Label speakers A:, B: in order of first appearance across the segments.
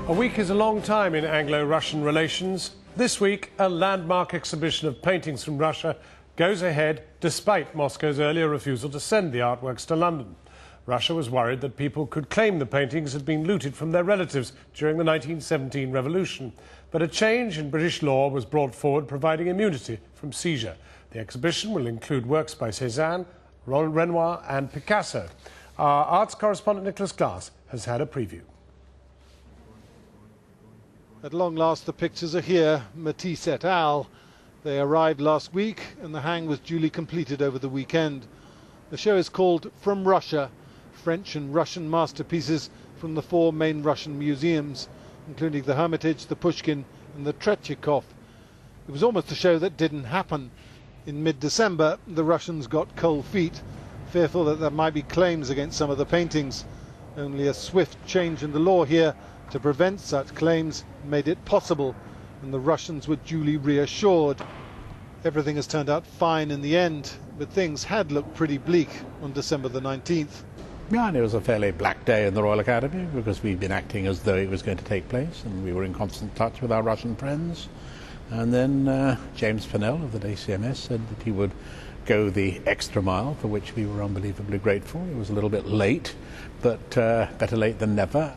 A: A week is a long time in Anglo-Russian relations. This week, a landmark exhibition of paintings from Russia goes ahead despite Moscow's earlier refusal to send the artworks to London. Russia was worried that people could claim the paintings had been looted from their relatives during the 1917 revolution. But a change in British law was brought forward providing immunity from seizure. The exhibition will include works by Cezanne, Renoir and Picasso. Our arts correspondent Nicholas Glass has had a preview.
B: At long last the pictures are here, Matisse et al. They arrived last week and the hang was duly completed over the weekend. The show is called From Russia, French and Russian masterpieces from the four main Russian museums, including the Hermitage, the Pushkin and the Tretyakov. It was almost a show that didn't happen. In mid-December the Russians got cold feet, fearful that there might be claims against some of the paintings. Only a swift change in the law here to prevent such claims made it possible, and the Russians were duly reassured. Everything has turned out fine in the end, but things had looked pretty bleak on December the 19th.
C: Yeah, and it was a fairly black day in the Royal Academy because we'd been acting as though it was going to take place and we were in constant touch with our Russian friends. And then James Pennell of the DCMS said that he would go the extra mile, for which we were unbelievably grateful. It was a little bit late, but better late than never.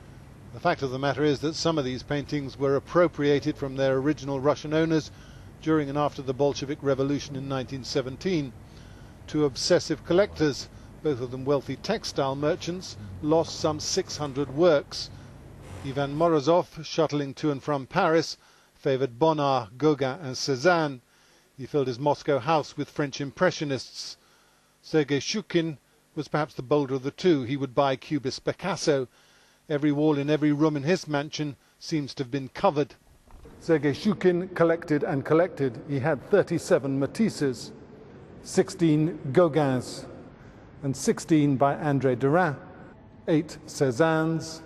B: The fact of the matter is that some of these paintings were appropriated from their original Russian owners during and after the Bolshevik Revolution in 1917. Two obsessive collectors, both of them wealthy textile merchants, lost some 600 works. Ivan Morozov, shuttling to and from Paris, favoured Bonnard, Gauguin and Cezanne. He filled his Moscow house with French impressionists. Sergei Shukin was perhaps the bolder of the two. He would buy Cubist Picasso. Every wall in every room in his mansion seems to have been covered. Sergei Shukin collected and collected. He had 37 Matisses, 16 Gauguins, and 16 by André Derain, 8 Cezannes,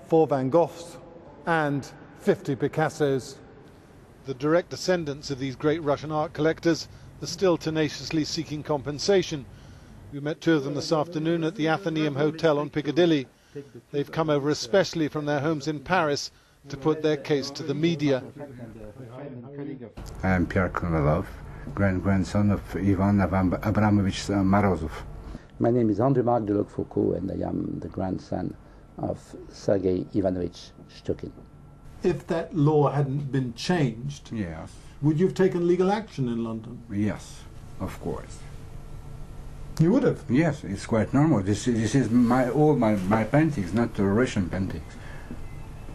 B: 4 Van Goghs, and 50 Picassos. The direct descendants of these great Russian art collectors are still tenaciously seeking compensation. We met two of them this afternoon at the Athenaeum Hotel on Piccadilly. They've come over especially from their homes in Paris to put their case to the media.
D: I am Pierre Kornilov, grandson of Ivan Abramovich Morozov.
E: My name is André-Marc de Locfoucauld and I am the grandson of Sergei Ivanovich Shukin.
B: If that law hadn't been changed,
D: Yes.
B: would you have taken legal action in London?
D: Yes, of course.
B: You would have?
D: Yes, it's quite normal. This is all my paintings, not the Russian paintings.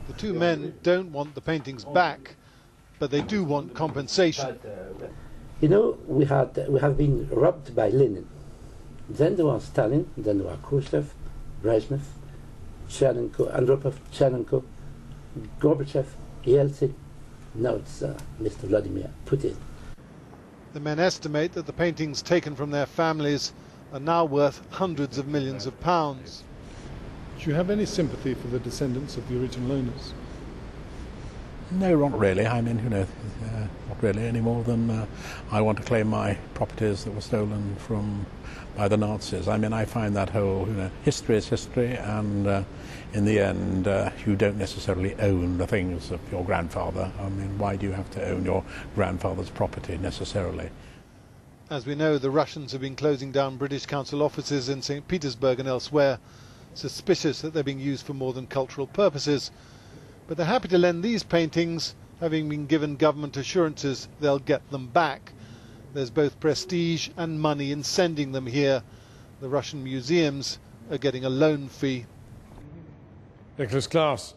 B: The two men don't want the paintings back, but they do want compensation.
E: You know, we have been robbed by Lenin. Then there was Stalin, then there was Khrushchev, Brezhnev, Chernenko, Andropov, Chernenko, Gorbachev, Yeltsin. Now it's Mr. Vladimir Putin.
B: The men estimate that the paintings taken from their families are now worth hundreds of millions of pounds. Do you have any sympathy for the descendants of the original owners?
C: No, not really. I mean, not really any more than I want to claim my properties that were stolen by the Nazis. I mean, I find that whole, history is history, and in the end, you don't necessarily own the things of your grandfather. I mean, why do you have to own your grandfather's property necessarily?
B: As we know, the Russians have been closing down British Council offices in St. Petersburg and elsewhere, suspicious that they're being used for more than cultural purposes. But they're happy to lend these paintings, having been given government assurances they'll get them back. There's both prestige and money in sending them here. The Russian museums are getting a loan fee.
A: Nicholas Glass.